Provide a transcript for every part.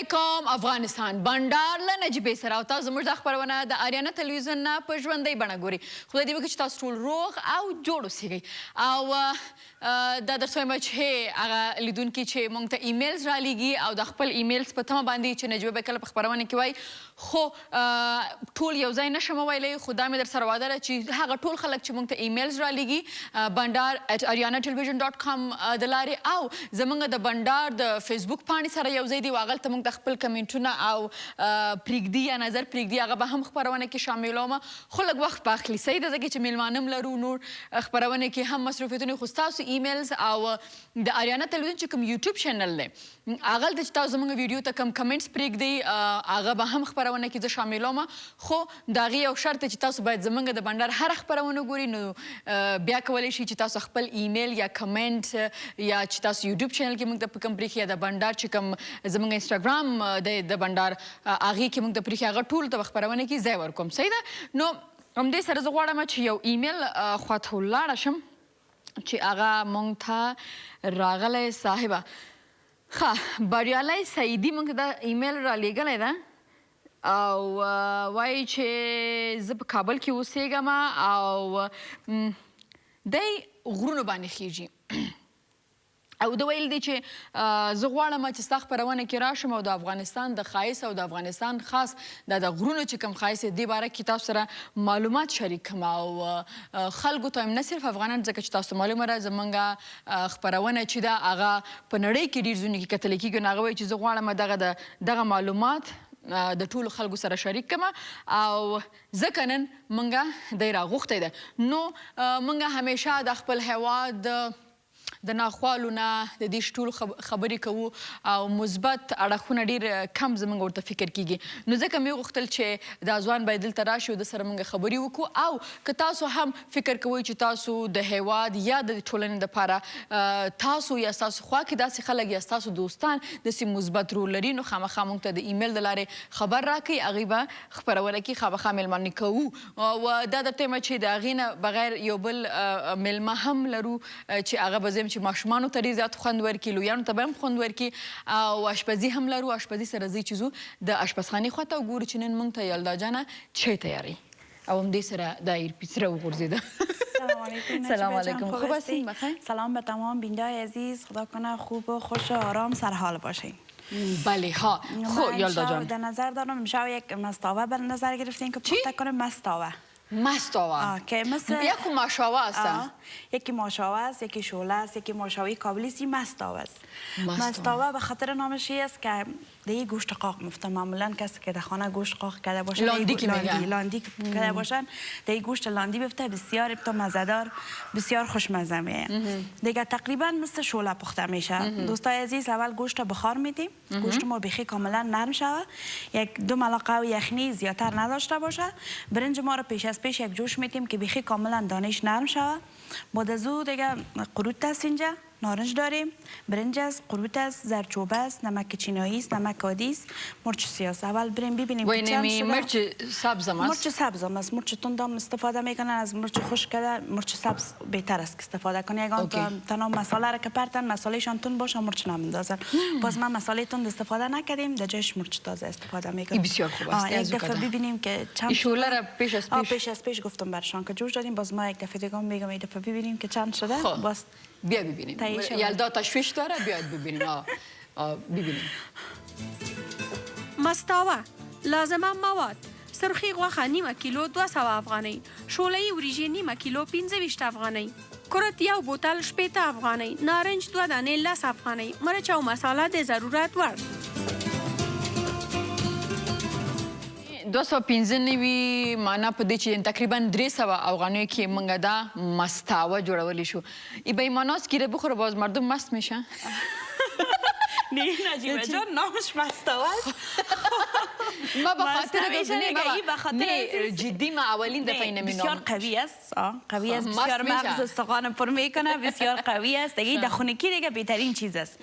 علیکم افغانستان بنډار له نجیبې سره او تاسو زموږ دا خپرونه د آریانا تلویزیون نه په ژوندۍ بڼه ګوري. خدای دې وکړي چې تاسو ټول روغ او جوړ اوسئ. او دا درته وایم چې هغه لیدونکي چې موږ ته ایمیلز رالیږي او د خپل ایمیلز په تمه باندې چې نجیبه به کله په خپرونه کې وایي خو ټول یو ځای نشم ویلی خو دا مې در سره وعده ده چې هغه ټول خلک چې موږ ته ایمیلز رالیږي bandar@arianatelevision.com د لارې او زموږ د بنډار د فیسبوک پاڼې سره یو ځای دي و هغلته موږ ته خپل کمنټونه او پرېږدي یا نظر پرېږدي هغه به هم خپرونه کې شاملوم خو لږ وخت به اخلي صحیح ده ځکه چې میلمانه هم لرو نور خپرونه کې هم مصروفیتونه خو ستاسو ایمیلز او د آریانا تلویزیون چې کوم یوټیوب چینل دی هغلته چې تاسو زموږ ویډیو ته کوم کمنټس پرېږدئ هغه به هم خپرونه کې زه شاملوم خو د هغې یو شرط دی چې تاسو باید زموږ د بنډار هره خپرونه ګوري نو بیا کولی شي چې تاسو خپل ایمیل یا کمنټ یا چې تاسو یوټیوب چینل کې موږ ته په کوم پرېښي یا د بنډار چې کوم زموږ انسټاګرام دی د بنډار هغې کې موږ ته پرېښي هغه ټولو ته به خپرونه کې ځای ورکوم صحیح ده نو همدې سره زه غواړم چې یو ایمیل خواته ولاړه شم چې هغه موږ ته راغلی صاحبه ښه بریالی سعیدي موږ ته دا ایمیل رالیږلی ده او وایي چې زه په کابل کې اوسېږم او دی غرونو باندې خیږي او د ویل دی چې زه غواړم چې ستا خپرونه کې راشم او د افغانستان د ښایست او د افغانستان خاص د غرونو چې کوم ښایست دی دې باره کې تاسو سره معلومات شریک کړم او خلکو ته هم نه صرف افغانان ځکه چې تاسو معلومه ده زموږ خپرونه چې ده هغه په نړۍ کې ډېر ځایونو کې کتلی کېږي نو هغه وایي چې زه غواړم دغه معلومات د ټولو خلکو سره شریک کړم او ځکه نن موږ دی راغوښتی ده نو موږ همیشه د خپل هیواد د ناخوالو نه د دې ټولو خبرې کوو او مثبت اړخونه ډېر کم زموږ ورته فکر کېږي نو ځکه مې وغوښتل چې دا ځوان باید دلته راشي او د سره موږ خبرې وکړو او که تاسو هم فکر کوئ چې تاسو د هیواد یا د ټولنې دپاره تاسو یا ستاسو خوا کې داسې خلک یا ستاسو دوستان داسې مثبت رول لري نو خامخا موږ ته د ایمیل د لارې خبر راکوئ هغوی به خپرونه کې خامخا میلمانې کوو او دا درته وایم چې د هغې نه بغیر یو بل میلمه هم لرو چې هغه به چې ماشومانو ته ډېر زیات خوند ورکړي لویانو ته به هم خوند ورکړي او اشپزي هم لرو اشپزي سره ځئ چې ځو د اشپزخانې خواته وګورو چې نن موږ ته یلدا جانه چای تیاروي او همدې سره دا ایرپیس را وغورځېده سلام علیکم خوب هستین بخیر سلام به تمام بیننده‌های عزیز خدا کنه خوب و خوش و آرام سرحال باشین بله ها خب یلدا جان در نظر دارم امشب یک مستاوه به نظر گرفتین که پخته کنه مستاوه مستاوه که مثل یکی ماشاوه است یکی ماشاوه است یکی شوله است یکی ماشاوی کابلی است این مستاوه است مستاوه به خاطر نامش است که دیگه گوشت قاق مفته معمولا کسی که در خانه گوشت قاق کرده باشه لاندی کرده باشن دیگه گوشت لاندی بفته بسیار تو مزه‌دار بسیار خوشمزه میه دیگه تقریبا مثل شوله پخته میشه دوستای عزیز اول گوشت بخار میدیم گوشت ما بخی کاملا نرم شوه یک 2 ملعقه یخنی زیادتر نداشته باشه برنج ما رو پیش از پیش یک جوش میدیم که بخی کاملا دانش نرم شوه بعد از او دیگه قروت است اینجا نارنج داریم برنج است قروت است زردچوبه است نمک چینایی است نمک عادی است مرچ سیاه اول بریم ببینیم که چند شده مرچ سبز هم است مرچ سبز هم است مرچ تند هم استفاده میکنن از مرچ خشک کرده مرچ سبز بهتر است که استفاده کنی یگان تنها مساله را که پرتن مسالهشان تند باشه مرچ نمیندازن باز ما مساله تند استفاده نکردیم در جایش مرچ تازه استفاده میکنیم بسیار خوب است یک دفعه ببینیم که چند شوله را پیش از پیش گفتم برشان که جوش دادیم باز ما یک دفعه دیگه میگم یک دفعه ببینیم که چند شده باز بیا ببینیم یلدا تشویش داره بیاید ببینیم ببینیم مستاوه لازمه مواد سرخی غوښه نیمه کیلو 200 افغانۍ شوله‌ای وریژې نیمه کیلو 25 افغانۍ کرت یو بوتل 80 افغانۍ نارنج 2 دانې 10 افغانۍ مرچ او مساله د ضرورت وړ 295 معنا په دې چې تقریبا 300 افغانیو کې موږ دا مستاوه جوړولی شو به ایماناس گیره بخوره باز مردم مست میشن نه نجیبه جان نامش مستاوه است ما به خاطر جدی ما اولین دفعه اینو بسیار قوی است قوی است بسیار مغز استخوان پر میکنه بسیار قوی است دیگه در خونگی دیگه بهترین چیز است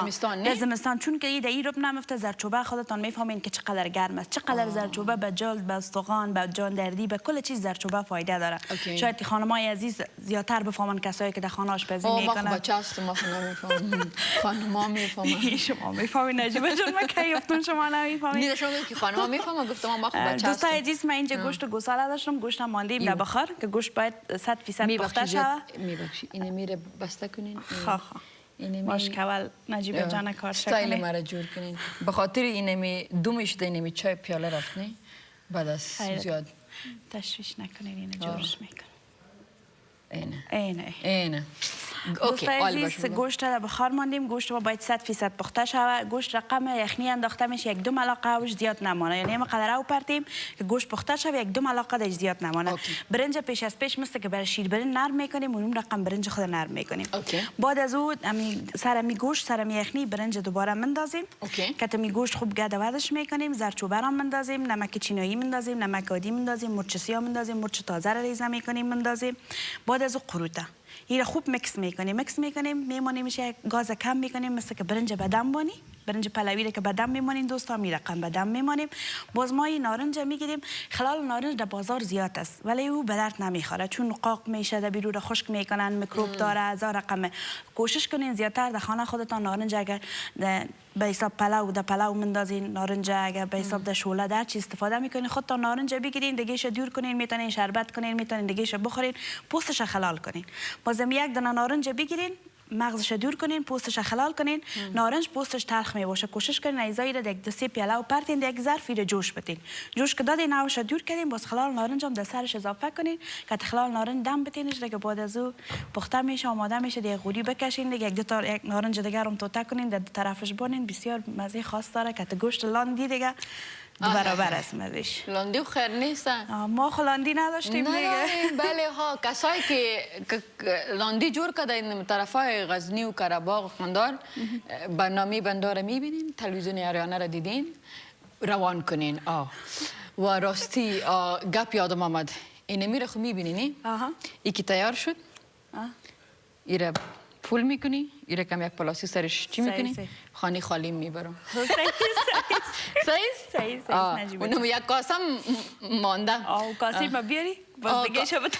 زمستان نه زمستان چون که در ایروب نمفته زردچوبه خودتان میفهمین که چقدر گرم است چقدر زردچوبه به جلد به استخوان به جان دردی به کل چیز زردچوبه فایده داره شاید خانمای عزیز زیادتر بفهمن کسایی که در خانه آشپزی میکنن ما بچه هستم ما نمیفهمم خانم خانم‌ها میفهمن. شما میفهمید نجیبه جان، من کی گفتم شما نمیفهمید؟ نه شما که خانم‌ها میفهمن، گفتم ما خوب بچه‌ست. دوستان عزیز، من اینجا گوشت گوساله داشتم، گوشت ماندیم در بخار که گوشت باید 100% پخته شود. میبخشید اینو میره بسته کنین. باش که اول نجیبه جان کار شکنه استایل مرا جور کنین. به خاطر اینمی دومش اینمی چای پیاله رفت نه بعد از زیاد تشویش نکنین، اینو جورش میکنم. اینه دوستای عزیز، گوشت را بخار ماندیم. گوشت ما باید 100% پخته شود. گوشت رقم یخنی انداخته میشه، 1-2 ملعقه اوش زیاد نمانه، یعنی ما قدر او پرتیم که گوشت پخته شود، 1-2 ملعقه دش زیاد نمانه. برنج پیش از پیش مثل که برای شیر برنج نرم میکنیم، اون رقم برنج خود نرم میکنیم. بعد از او سرمی گوشت سرمی یخنی برنج دوباره مندازیم که تمی گوشت خوب گرده ودش میکنیم. زرچوبه را مندازیم، نمک چینایی مندازیم، نمک عادی مندازیم، مرچ سیاه مندازیم، مرچ تازه را ریزه میکنیم مندازیم. بعد از او قروته این خوب میکس میکنیم میمونیم، میشه گاز کم میکنیم، مثل که برنج بدم بانی، برنج پلوی که بدم میمونیم دوستان، می رقم بدم میمونیم. باز ما این نارنج میگیریم، خلال نارنج در بازار زیاد است ولی او به درد نمیخوره، چون قاق میشه، در بیرون خشک میکنن، میکروب داره، از رقم. کوشش کنین زیادتر در خانه خودتان نارنج اگر به حساب پلو مندازین، نارنج اگر به حساب در شوله در چی استفاده میکنین، خودتان نارنج بگیرین، دیگهش دور کنین، میتونین شربت کنین، میتونین دیگهش بخورین، پوستش خلال کنین. بازم یک دانه نارنج بگیرین، مغزش دور کنین، پوستش خلال کنین. نارنج پوستش تلخ می باشه، کوشش کنین ایزایی را یک 2-3 پیاله و پرتین در یک ظرفی را جوش بدین. جوش که دادین نوش دور کردین، باز خلال نارنج هم در سرش اضافه کنین که خلال نارنج دم بتینش، دیگه بعد از او پخته میشه، آماده میشه، دیگه غوری بکشین، دیگه یک نارنج دیگه هم توته کنین، در طرفش بونین. بسیار مزه خاص داره که گوشت لاندی دیگه دو برابر است مزهش. لاندی خیر نیستن. ما لاندی نداشتیم دیگه. بله ها، کسایی که لاندی جور کرده این طرفای غزنی و کرباغ و بندار، برنامه بندار میبینین، تلویزیون آریانا را دیدین، روان کنین. و راستی گپ یادم آمد، اینه میره خو میبینینی؟ یکی تیار شد، ایره پول میکنی، ایره کم یک پلاسی سرش چی میکنی؟ خانی خالی میبرم. صحیح اونم یک کاسم مانده. کاسی ما بیاری؟ باز دیگه شبت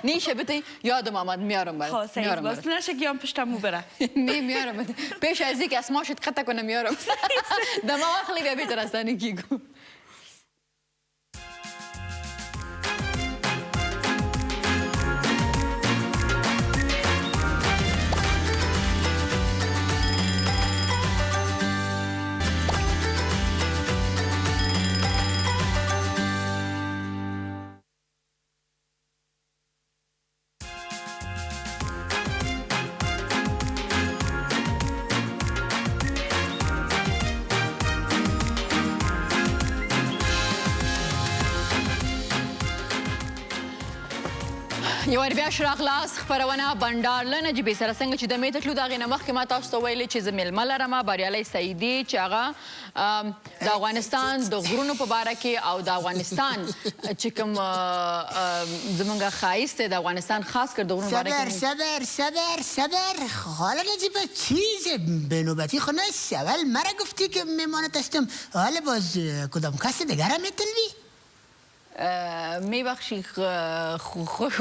نه شبت یادم آمد میارم برات. میارم باز نشه گیام پشتمو بره. میارم پیش از اینکه اسماشت قطع کنم میارم. دما خیلی بیا بیتر از گیگو. یو ور بیا شراغلاس خپرونه بنډار له نجیبې سره څنګه چې د میته تلو د هغې نه مخکې ما تاسو ته ویلې چې زه میلمه لرم بریالۍ سعیدي چې هغه د افغانستان د غرونو په باره کې او د افغانستان چې کوم زمونږ ښایست دی د افغانستان خاص کر د غرونو باره کې صبر حالا نجیبه چیز به نوبتی خونه اول مرا گفتی که میمانت هستم، حالا باز کدام کس دیگر هم میتلوی؟ میبخشی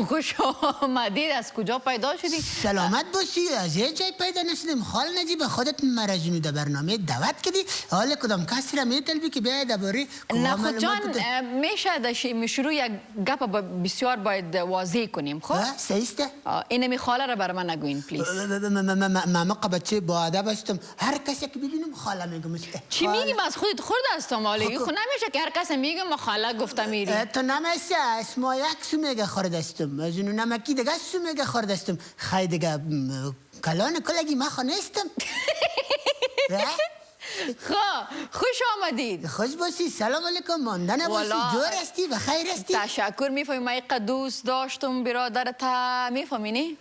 خوش آمدید، از کجا پیدا شدی؟ سلامت باشی، از یه جای پیدا نشدیم. حال نجیبه خودت مرا جنو در برنامه دعوت کردی، حال کدام کسی را میتلبی که بیای درباره نخود جان میشه در شروع یک گپ بسیار باید واضح کنیم. خب سیسته اینمی خاله را بر من نگوین پلیز. من بچه با ادب هستم، هر کسی که ببینم خاله میگم. چی میگیم؟ از خودت خورد هستم حالا خود نمیشه که هر کسی میگم خاله گفتم میری. تو نمیشه، اسما یک سو میگه خوردستم، از اونو نمکی دیگه سو میگه خوردستم، خیلی دیگه کلان کلگی ما خانستم. خوش آمدید. خوش باشی، سلام علیکم، مانده نباشی، جور هستی و خیر هستی. تشکر. میفهمی من یک دوست داشتم برادرت، میفهمینی؟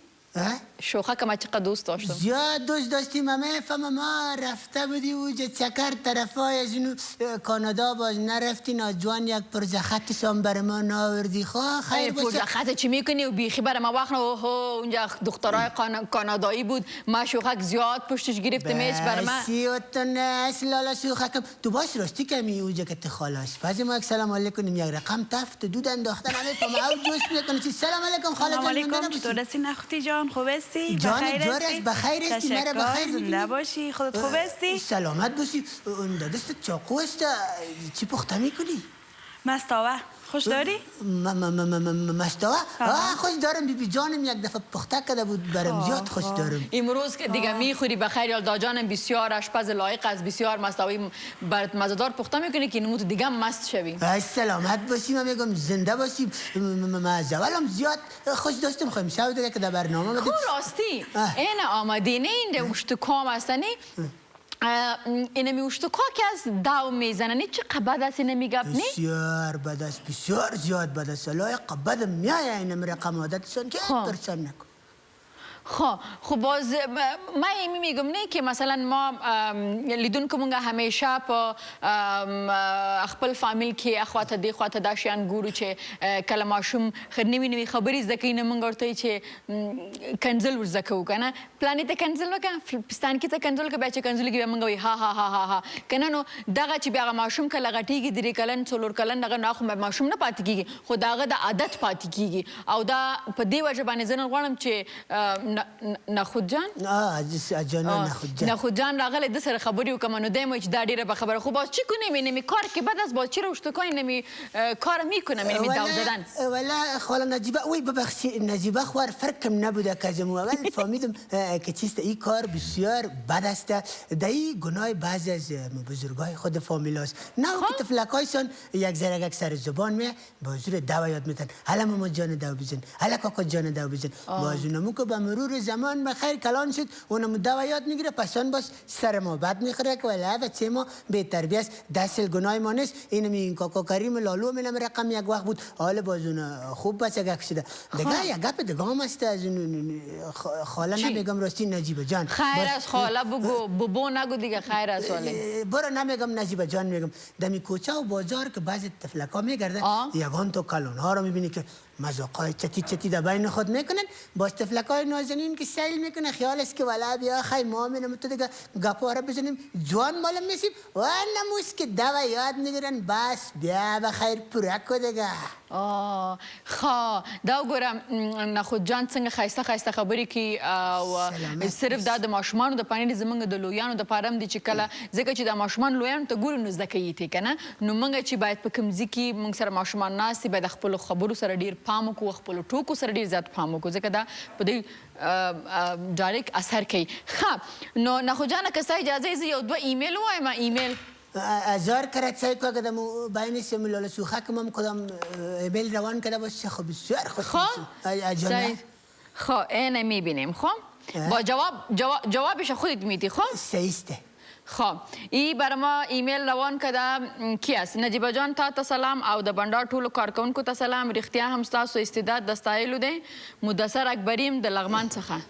شوخه که من چقدر دوست داشتم. زیاد دوست داشتیم، همه فهم ما رفته بودی اوجه چکر طرفای از اینو کانادا، باز نرفتی ناجوان یک پرزخط سام بر ما ناوردی. خواه خیر باشه. پرزخط چی میکنی و بیخی بر ما وقت اونجا دخترای کانادایی بود، ما شوخک زیاد پشتش گرفتم ایچ بر ما. بسی و تو نس لالا شوخکم تو باش راستی کمی اوجه که تخالاش پس ما یک سلام علیکم یک رقم تفت دود انداختن همه فهم او جوش میکنی چی. سلام علیکم خاله جان. سلام علیکم، چطور هستی نخوتی جان؟ جان خوب هستی؟ جان بخیر هستی؟ مرا بخیر تشکر، زنده باشی. خودت خوب هستی؟ سلامت باشی. اون دستت چاقو است، چی پخته میکنی؟ مستاوه خوش داری؟ مستاوه؟ خوش دارم بیبی جانم، یک دفعه پخته کرده بود برام، زیاد خوش دارم. امروز که دیگه میخوری بخیر. یالدا جانم بسیار آشپز لایق است، بسیار مستاوی برات مزه‌دار پخته میکنه که نموت دیگه مست شوی. سلامت باشی، من میگم زنده باشی. از اولم زیاد خوش داشتم، خواهیم شب دیگه که در برنامه بدیم. خب راستی این آمده نه این اشتکام است نه؟ اینمی اشتکا که از داو میزنه نه چه بد است اینمی گپ نه؟ بسیار بد است، بسیار زیاد بد است. لایق بدم میایه اینم رقم عادتشان که پرسان نکن. خب باز من میگم نه که مثلا ما لیدون که مونگا همیشه پا خپل فامیل که اخوات دی خوات داشیان گورو چه کله ماشوم نوی خبری زدکی نه مونگا ورته چه کنزل ورزکو کنه پلانیت کنزل وکه پستان کې ته کنزل کې بچ کنزل کې مونگا وی ها ها ها ها کنه نو دغه چې بیا ماشوم کله غټیږي درې کلن څلور کلن دغه نه خو ماشوم نه پاتې کیږي خو دغه د عادت پاتې کیږي او دا په دې وجه باندې زنه غواړم چې نخود جان نخود جان راغله د سره خبري وکم نو دایمه چې دا ډیره به خبره خو باز چی کنه نمی کار کې بعد از باز چی روشت کوی نمی کار میکنه نمی داو زدن ولا خاله نجیبه وی ببخشی نجیبه خوار فرقم نبوده که اول فهمیدم که چیست این کار بسیار بد است دایی گناه بعضی از بزرگای خود فامیل است نه که تفلکایشان یک ذره سر زبان می با حضور دوا یاد میتن حالا مامان جان دوا بزن حالا کاکا جان دوا بزن بازونمو که به مرور زمان بخیر کلان شد اونم دوا یاد میگیره پسان باز سر ما بد میخوره که ولی بچه ما به تربیت دست گناه ما نیست اینم این کاکا کریم لالو منم رقم یک وقت بود حال بازون خوب بچه گک شده دیگه یک گپ دیگه هم است از خاله نمیگم راستی نجیبه جان خیر از خاله بگو ببو نگو دیگه خیر از واله برو نمیگم نجیبه جان میگم دمی کوچه و بازار که بعضی تفلکا میگرده یگان تو کلون ها رو میبینی که مذاقای چتی در بین خود میکنن باز تفلکای نازنین که سیل میکنه خیال است که ولا بیا خیلی ما میرم تو دیگه گپا رو بزنیم جوان مالم میسیم و نموس که دوا یاد میگیرن بس بیا بخیر پرکو دیگه دا وګورم نخود جان څنګه خایسته خبرې کوي او صرف دا د ماشومانو د پانې زمونږ د لویانو د پاره دي چې کله ځکه چې د ماشومان لویانو ته ګورو نو زده کوي ته کنه نو موږ چې باید په کوم ځای کې موږ سره ماشومان ناست باید خپل خبرو سره ډیر پام وکړو خپل ټوکو سره ډیر زیات پام وکړو ځکه دا په دې ډایرکټ اثر کوي نو نخود جان که ستا اجازه زه یو دوه ایمیل وایم ایمیل هزار کرد سعی که کدام باین سیمولال سوخه که من کدام ایمیل روان کرده باشه خب بسیار خوش خب اینه میبینیم خب با جوابش خودت میدی خب سیسته خب ای برای ما ایمیل روان کده کی است نجیبه جان تا سلام او د بنډار ټولو کارکونکو ته سلام رښتیا هم ستاسو استعداد د ستایلو دی مدثر اکبریم د لغمان څخه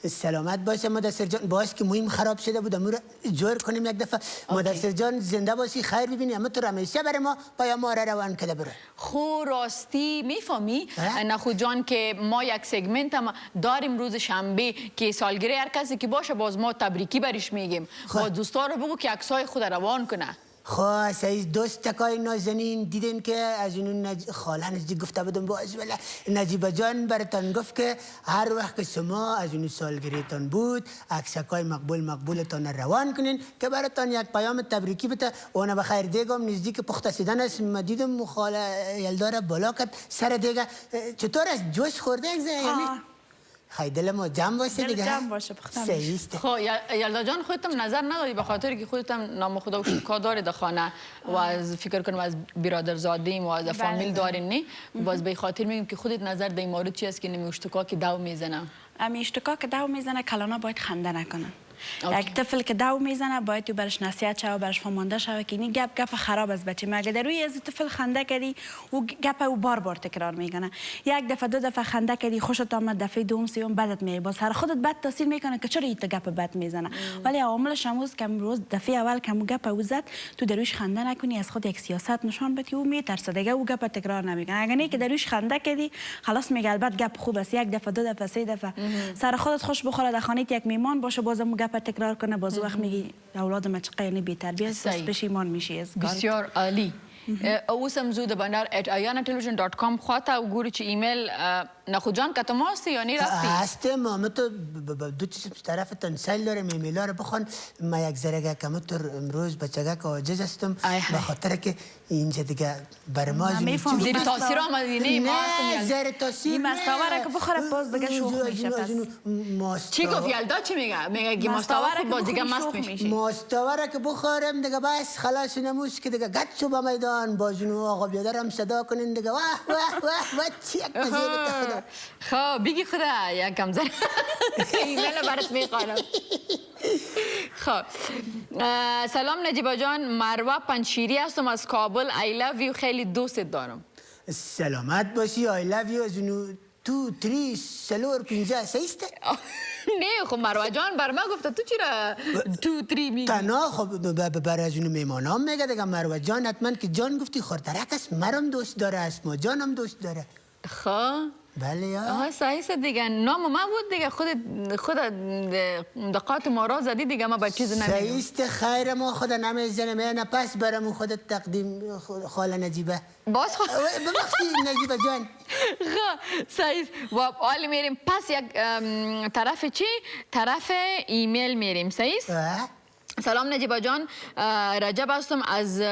سلامت باشه مدثر جان باش که مویم خراب شده بود امور جور کنیم یک دفعه مدثر جان زنده باشی خیر ببینی اما تو همیشه برای ما پیام ما روان کده بره خو راستی میفهمی نخود جان که ما یک سگمنت هم داریم روز شنبه که سالگیری هر کسی که باشه باز ما تبریکی برش میگیم با دوستا رو بگو که عکسای خود روان کنه خواه سعید دوست تکای نازنین دیدین که از اونو خاله نزدیک گفته بودم باز ولی نجیبه جان براتان گفت که هر وقت که شما از اونو سالگریتان بود عکسکای مقبولتان روان کنین که براتان یک پیام تبریکی بده اون بخیر دیگم نزدیک پخته شدن است ما دیدم خاله یلدار بالا کرد سر دیگه چطور از جوش خورده یعنی خیلی دل ما جمع باشه دیگه جمع باشه سیسته خب یلدا جان خودتم نظر نداری به خاطر که خودتم نام خدا و شکا داری در خانه و از فکر کنم از برادرزادیم و از فامیل دارین نه باز به خاطر میگم که خودت نظر در این مورد چی است که نمی اشتکا که داو میزنه اشتکا که داو میزنه کلانا باید خنده نکنن یک طفل که داو میزنه باید تو برش نصیحت شوه برش فهمانده شوه که این گپ خراب از بچه مگه در روی از طفل خنده کردی و گپ او بار تکرار میکنه یک دفعه دو دفعه خنده کردی خوشت آمد دفعه دوم سوم بدت میاد باز هر خودت بد تاثیر میکنه که چرا این گپ بد میزنه ولی عواملش امروز که روز دفعه اول که گپ او زد تو در روش خنده نکنی از خود یک سیاست نشان بدی و میترسه دیگه او گپ تکرار نمیکنه اگه نه که در روش خنده کردی خلاص میگه البته گپ خوب است یک دفعه دو دفعه سه دفعه سر خودت خوش بخوره در خانه یک میمان باشه بازم گپ تکرار کنه باز وقت میگی اولاد ما چقدر بی تربیت است پشیمان میشی از بسیار عالی اوس هم زود بندر @arianatelevision.com خواته و گوری چی ایمیل نخود جان که تو هستی یا نی رفتی؟ هستم اما تو دو چیز طرف تنسل دارم ایمیلا رو بخوان ما یک ذره کم تو امروز بچگک عاجز هستم به خاطر که اینجا دیگه بر ما زیر تاثیر آمدی نه زیر تاثیر این مستوره که بخوره باز دیگه شوخ میشه پس چی گفت یلدا چی میگه؟ میگه مستوره که باز دیگه مست میشه مستوره که بخورم دیگه بس خلاص نموز که دیگه گت شو به میدان بازونو آقا بیادرم صدا کنین دیگه واه واه واه واه چی یک مزیده خدا خب بگی خدا یک کم زن ایمیل برات میخوانم خب سلام نجیبا جان مروه پنشیری هستم از کابل I love you خیلی دوست دارم سلامت باشی I love you از اونو 2 3 4 5 سیسته نه خب مروه جان بر ما گفته تو چرا 2 3 میگی تنها خب بر از اونو میمانام میگه دیگه مروه جان حتما که جان گفتی خورترک است مرم دوست داره اسما جانم دوست داره خب بله یا آها صحیح دیگه نام ما بود دیگه خود دقات ما را زدی دیگه ما با چیز نمیگم صحیح خیر ما خود نمیزنم نه پس برامون خودت تقدیم خاله نجیبه باز ببخشید نجیبه جان صحیح و حال میریم پس یک طرف چی؟ طرف ایمیل میریم صحیح؟ سلام نجیبه جان رجب هستم از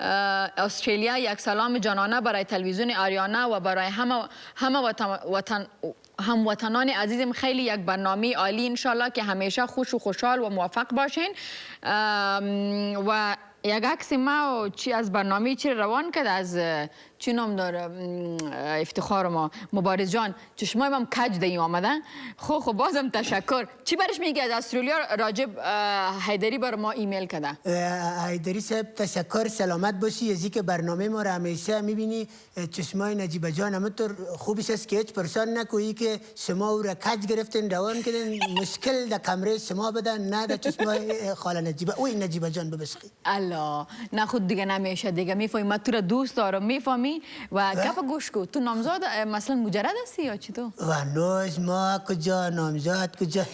استرالیا یک سلام جانانه برای تلویزیون آریانا و برای هموطنان عزیزم خیلی یک برنامه عالی انشالله که همیشه خوش و خوشحال و موفق باشین و یک عکس ما چی از برنامه چی روان کرد از چی نام داره افتخار ما مبارز جان چشمای من کج دی آمدن خب بازم تشکر چی برش میگه از استرالیا راجب حیدری بر ما ایمیل کرده حیدری صاحب تشکر سلامت باشی از اینکه برنامه ما را همیشه میبینی چشمای نجیبه جان همونطور خوبیش است که هیچ پرسان نکویی که شما او را کج گرفتین روان کردین مشکل در کمره شما بدن نه در چشمای خاله نجیبه اوی نجیبه جان ببسخی الله نه خود دیگه نمیشه دیگه میفهمی من تو را دوست دارم میفهمی و گپ گوش کو تو نامزاد مثلا مجرد هستی یا چی تو و نوز ما کجا نامزاد کجا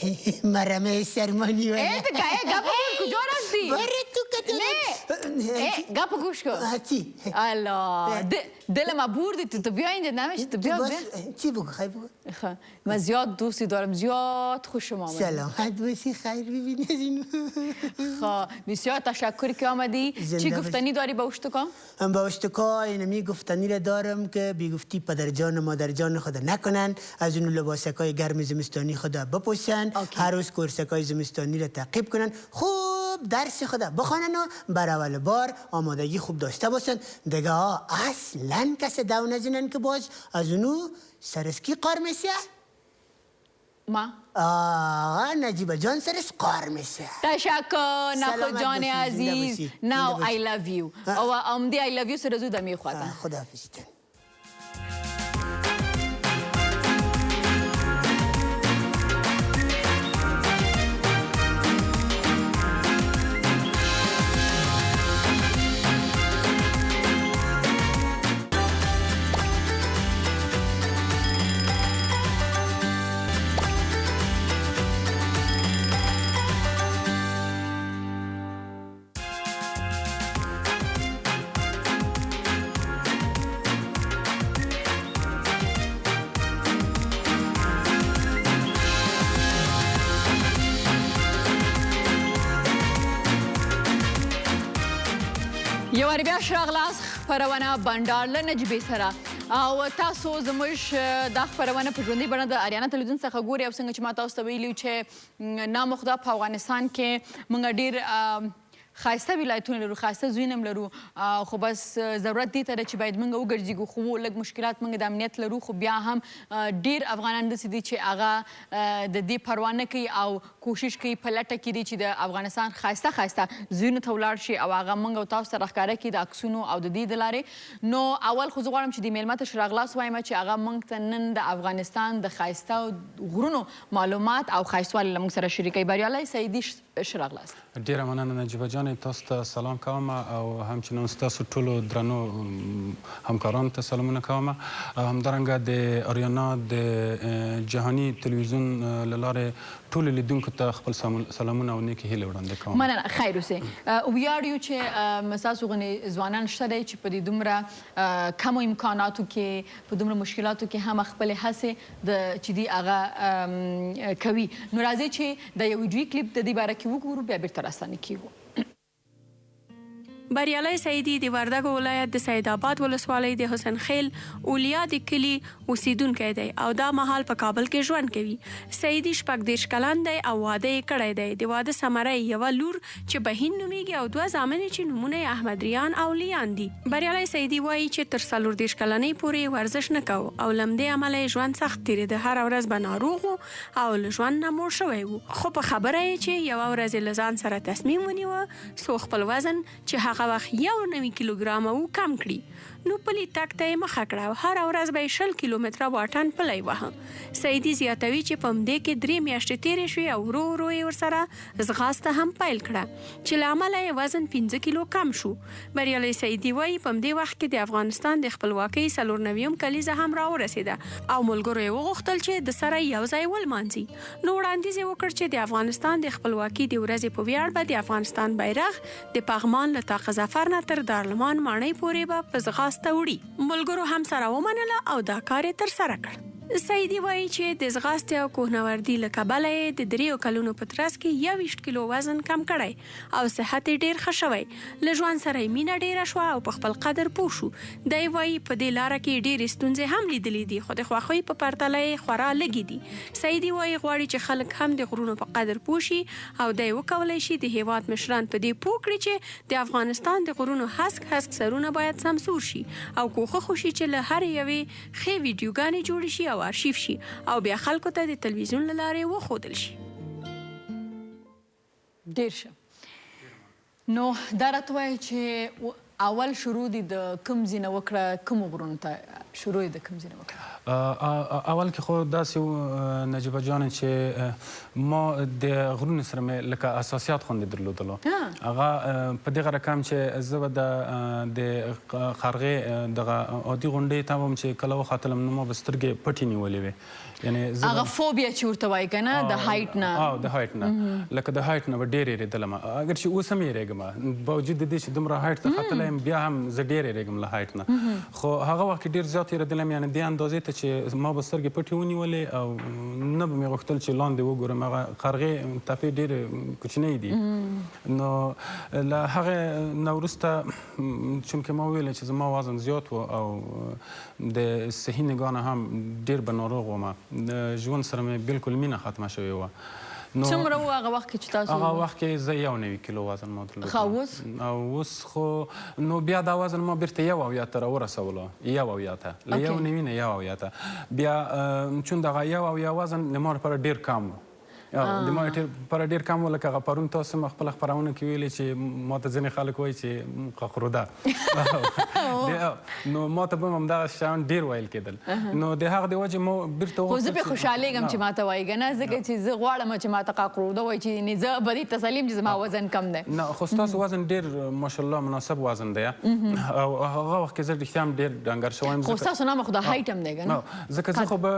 مرمه سرمانی و ای تو گپ کجا هستی باره تو کتو نه گپ گوش کو چی الله دل ما بردی تو بیا اینجا نمیشه تو بیا چی بگو خیلی بگو من زیاد دوستی دارم زیاد خوشم آمد سلامت باشی خیر ببینی از اینو خب بسیار تشکری که آمدی چی گفتنی داری با اشتکا؟ با اشتکا اینمی گفتنی را دارم که بیگفتی پدر جان و مادر جان خود نکنن از اون لباسکای گرم زمستانی خود بپوشن هر روز کورسکای زمستانی را تعقیب کنن خوب درس خود بخوانن و بر اول بار آمادگی خوب داشته باشن دیگه اصلا کس دو نزنن که باز از اونو سرسکی قار میشه ما نجیبه جان سرش قار میشه تشکر نخو جان عزیز now I love you او امدی I love you سر زود میخوادم خدا حافظ جان یو ور بیا شراغلاس خپرونه بنډار له نجیبې سره او تاسو زموږ دا خپرونه په ژوندۍ بڼه د اریانا تلویزیون څخه ګورئ او څنګه چې ما تاسو ته ویلي چې نامخدا په افغانستان کې موږ ډېر ښایسته ولایتونه لرو ښایسته زویونه هم لرو خو بس ضرورت دې ته ده چې باید موږ وګرځېږو خو لږ مشکلات موږ د امنیت لرو خو بیا هم ډېر افغانان داسې دي چې هغه د دې پروا نه کوي او کوشش کوي په لټه کې دي چې د افغانستان ښایسته ښایسته زویونو ته ولاړ شي او هغه موږ او تاسو ته راښکاره کړي د عکسونو او د دې د لارې نو اول خو زه غواړم چې دې میلمه ته ښه راغلاست وایم چې هغه موږ ته نن د افغانستان د ښایسته غرونو معلومات او ښایستوالي له موږ سره شریکوي بریالي سعیدي ښه راغلاست ډېره مننه نجیبه جان جانې تاسو ته سلام کوم او همچنان ستاسو ټولو درنو همکارانو ته سلامونه کوم همدارنګه د آریانا د جهاني تلویزیون له لارې ټولو لیدونکو ته خپل سلامونه او نیکې هیلې وړاندې کوم. مننه خیر اوسئ. ویاړ یو چې ستاسو غوندې ځوانان شته دی چې په دې دومره کمو امکاناتو کې په دومره مشکلاتو کې هم خپلې هڅې د چې دي هغه کوي. نو راځئ چې د یو ویډیو کلیپ د دې باره کې وګورو بیا بیرته راستنې کیږو. بریالی سعیدي د وردګو ولایت د سید آباد ولسوالۍ د حسن خیل اولیا د کلي اوسیدونکی دی او دا مهال په کابل کې ژوند کوي. سعیدي 34 کلن دی او واده یې کړی دی. د واده ثمره یې یوه لور چې بهین نومیږي او 2 زامنې چې نومونه یې احمد ریان او لیان دي. بریالی سعیدي وایي چې تر 34 کلنۍ پورې ورزش نه کوو او له همدې امله یې ژوند سخت تېرېده. هره ورځ به ناروغ و او له ژوند نه موړ شوی و. خو په خبره یې چې یوه ورځ یې له ځان سره تصمیم ونیوه څو خپل وزن چې هغه وخت 1 کیلوګرامه و کم کړي. نو پلي تګ ته یې مخه کړه او هره ورځ به یې 20 کیلومتره واټن پلی واهه. سعیدي زیاتوي چې په همدې کې 3 میاشتې تېرې شوې او ورو ورو یې ورسره ځغاسته هم پیل کړه چې له امله یې وزن 15 کیلو کم شو. بریالی سعیدي وایي په همدې وخت کې د افغانستان د خپلواکۍ 94 کلیزه هم راورسېده او ملګرو یې وغوښتل چې د سره یو ځای ولمانځي. نو وړاندیز یې وکړ چې د افغانستان د خپلواکۍ د ورځې په ویاړ به د افغانستان بیرغ د پغمان له طاق ظفر نه تر دارالمان ماڼۍ پورې به په ځغاسته وړي. ملګرو هم سره ومنله او دا کار یې ترسره کړ. سعیدي وایي چې د ځغاستې او کوهنوردي له کبله یې د 3 کلونو په ترڅ کې 21 کیلو وزن کم کړی او صحت یې ډېر ښه شوی. له ژوند سره یې مینه ډېره شوه او په خپل قدر پوه شو. دی وایي په دې لاره کې ډېرې ستونزې هم لیدلې دي خو د خوښۍ په پرتله یې خورا لږې دي. سعیدي وایي غواړي چې خلک هم د غرونو په قدر پوه شي او دی وکولی شي د هیواد مشران په دې پوه کړي چې د افغانستان د غرونو هسک هسک سرونه باید سمسور شي او کوښښ وشي چې له هرې یوې ښې ویډیوګانې جوړې شي او ارشیف شي او بیا خلکو ته د تلویزیون له لارې وښودل شي. ډېر ښه. نو دا راته وایي چې اول شروع دې د کوم ځای نه وکړه کومو غرونو ته شروع یې د کوم ځای نه وکړه؟ اول کې خو داسې و نجیبه جانې چې ما د غرونو سره مې لکه اساسیات خوندې درلودلو. هغه په دغه رقم چې زه به د قرغې دغه عادي غونډۍ ته وم چې کله وختلم نو ما به سترګې پټې نیولې وې. هغه فوبیا چې ورته وایي که نه د هایټ نه. د هایټ نه لکه د هایټ نه به ډېر یېرېدلم اگر چې اوس هم یېرېږم باوجود د دې چې دومره هایټ ته ختلی یم بیا هم زه ډېر یېرېږم له هایټ نه. خو هغه وخت کې ډېر زیات یېرېدلم یعنې دې اندازې ته چې ما به سترګې پټې ونیولې او نه به مې غوښتل چې لاندې وګورم. هغه قرغې تپې ډېرې کوچنۍ دي. نو له هغې نه وروسته چونکې ما وویل چې زما وزن زیات و او د صحي نګاه نه هم ډېر به ناروغ وم. د ژوند سره مې بلکل مینه ختمه شوې وه. څومره و هغه وخت کې چې تاسو؟ هغه وخت کې زه 91 کیلو وزن ما درلود. ښه اوس؟ اوس خو نو بیا دا وزن ما بیرته 71 ته راورسولو. 71 ته له 91 نه 71 ته بیا چون دغه 71 وزن د ما لپاره ډېر کم و. د ما لپاره ډېر کم و. لکه هغه پرون تاسو هم خپله خپرونه کې ویلې چې ما ته ځینې خلک وایي چې قاقروده نو ما ته به هم همدغه شیان ډېر ویل کېدل. نو د هغه د وجې ما بیرته خو زه پرې خوشحالېږم چې ما ته وایي که نه ځکه چې زه غواړم چې ما ته قاقروده وایي چې زه به دې تسلي یم چې زما وزن کم دی. نه خو ستاسو وزن ډېر ماشاءالله مناسب وزن دی او هغه وخت کې زه رښتیا هم ډېر ډنګر شوی یم. خو ستاسو نامه خو د هایټ هم دی که نه؟ ځکه زه خو به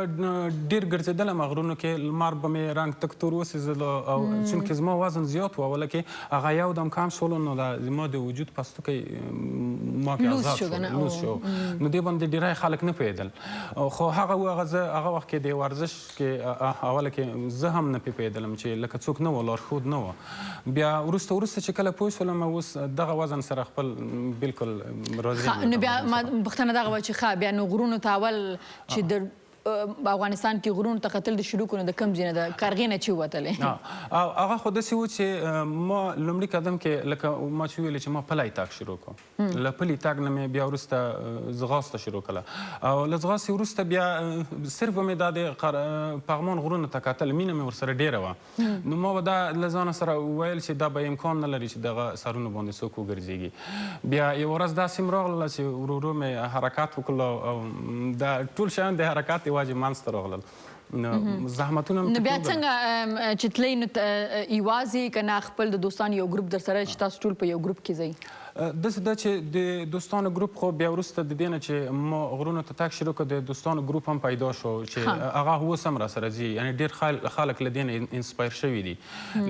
ډېر ګرځېدلم غرونو کې لمر به مې رنګ تک تور وسېزلو او چونکې زما وزن زیات و اوله کې هغه یودم کم شولو نو زما د وجود پستوکی ما کې آزاد شو لوس شو. نو دې باندې ډېری خلک نه پوهېدل. خو هغه وخت کې د ورزش کې اوله کې زه هم نه پوهېدلم چې لکه څوک نه و لارښود نه و. بیا وروسته چې کله پوه شولم اوس دغه وزن سره خپل بلکل راضي یم. نو بیا پوښتنه دغه وه چې ښه بیا نو غرونو ته اول چې د په افغانستان کې غرونو ته ختل د شروع کړو د کوم ځای نه د قرغې نه چې ووتلې؟ هغه خو داسې و چې ما لومړي قدم کې لکه ما چې ویلې چې ما پلی تګ شروع کړو. له پلي تګ نه مې بیا وروسته ځغاسته شروع کړله او له ځغاستې وروسته بیا صرف به مې دا د پغمان غرونو ته کتل مینه مې ورسره ډېره وه. نو ما به دا له ځانه سره وویل چې دا به امکان نه لري چې دغه سرونو باندې څوک وګرځېږي. بیا یوه ورځ داسې هم راغله چې ورو ورو مې حرکت وکړلو او دا ټول شیان د حرکت واجب منځته راغلل. زحمتونه نو بیا څنګه چې تلئ نو یوازې که نه خپل د دوستانو یو ګروپ در سره چې تاسو ټول په یو ګروپ کې ځئ؟ داسې ده چې د دوستانو ګروپ خو بیا وروسته د دې نه چې ما غرونو ته تګ شروع کړ د دوستانو ګروپ هم پیدا شو چې هغه اوس هم راسره ځي یعنې ډېر خلک له دې نه انسپایر شوي دي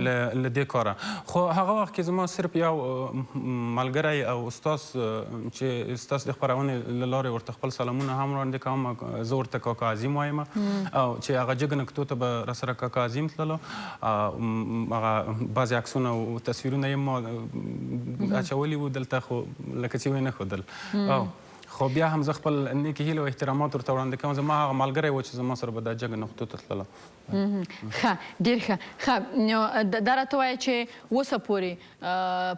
له دې کاره خو هغه وخت کې زما صرف یو ملګری او استاد چې ستاسو د خپرونې له لارې ورته خپل سلامونه هم وړاندې کوم زه ورته کاکا عظیم وایم او چې هغه جګ نکتو ته به راسره کاکا عظیم تللو هغه بعضې عکسونه او تصویرونه یې ما اچولي وو دلته خو لکه چې وایي نه ښودل خو بیا هم زه خپل نیکې هیلې او احترامات ورته وړاندې کوم زما هغه ملګری و چې زما سره به دا جګ نقطو ته تلله ښه ډېر ښه نو دا راته وایه چې اوسه پورې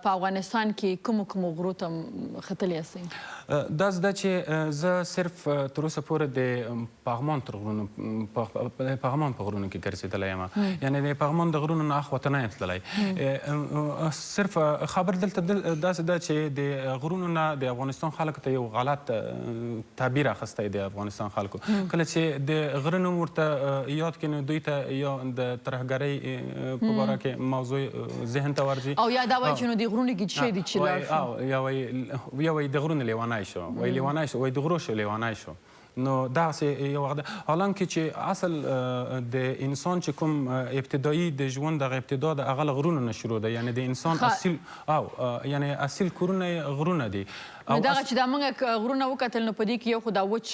په افغانستان کې کومو غرو ته ختلي یاستئ؟ داسې ده چې زه صرف تر اوسه پورې د پغمان تر غرونو پغمان په غرونو کې ګرځېدلی یم یعنې د پغمان د غرونو نه اخواته نه یم تللی صرف خبر دلته داسې ده چې د غرونو نه د افغانستان خلکو ته یو غلط تعبیر اخیستی د افغانستان خلکو کله چې د غره نوم ورته یاد کړي نو دوی ته یا د ترهګرۍ په باره کې موضوع ذهن ته ورځي او یا دا وایي چې نو د غرونو کې څه شی دي چې لاړ شو یا وایي د غرونو لیونی شو وایي لیونی شو وایي د غرو شو لیونی شو نو دغسې یو وخت حالانکه چې اصل د انسان چې کوم ابتدایي د ژوند دغه ابتدا د هغه له غرونو نه شروع ده یعنې د انسان اصیل یعنې اصیل کورونه یې غرونه دي نو دغه چې دا موږ غرونه وکتل نو په دې کې یو خو دا وچ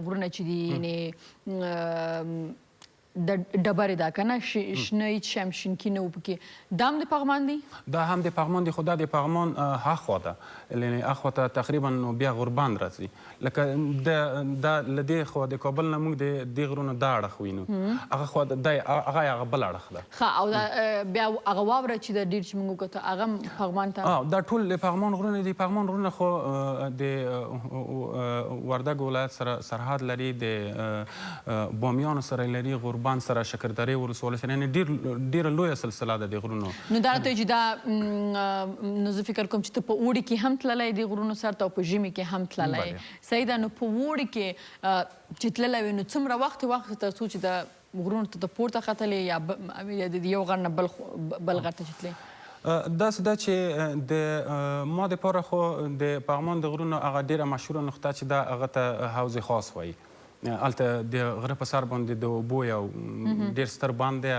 غرونه چې دي یعنې د ډبرې دا که نه شنه هېڅ شی هم شینکي نه و پکې دا هم د پغمان دي؟ دا هم د پغمان دي خو دا د پغمان هاخوا ده یعنې هاخوا ته تقریبا نو بیا غوربند راځي لکه دا له دې خوا د کابل نه موږ د دې غرونو دا اړخ وینو هغه خوا هغه هغه بل اړخ ده ښه او دا بیا هغه واوره چې د ډېر چې موږ وکتو هغه هم پغمان ته دا ټول د پغمان غرونه دي پغمان غرونه خو د وردګ ولایت سره سرحد لري د بامیانو سره لري غوربند سره شکردرې ولسوالۍ سره یعنې ډېره لویه سلسله ده د غرونو نو دا راته چې دا نو زه فکر کوم چې ته په اوړي کې هم تللی د غرونو سر ته او په ژمي کې هم تللی صحیح ده نو په اوړي کې چې تللی وي نو څومره وخت تر څو چې د غرونو ته پورته ختلی یا د یو غر نه بل غر ته چې تللی داسې ده چې د ما دپاره خو د پغمان د غرونو هغه ډېره مشهوره نقطه چې ده هغه ته حوض خاص وایي هلته د غره په سر باندې د اوبو یو ډېر ستر بند دی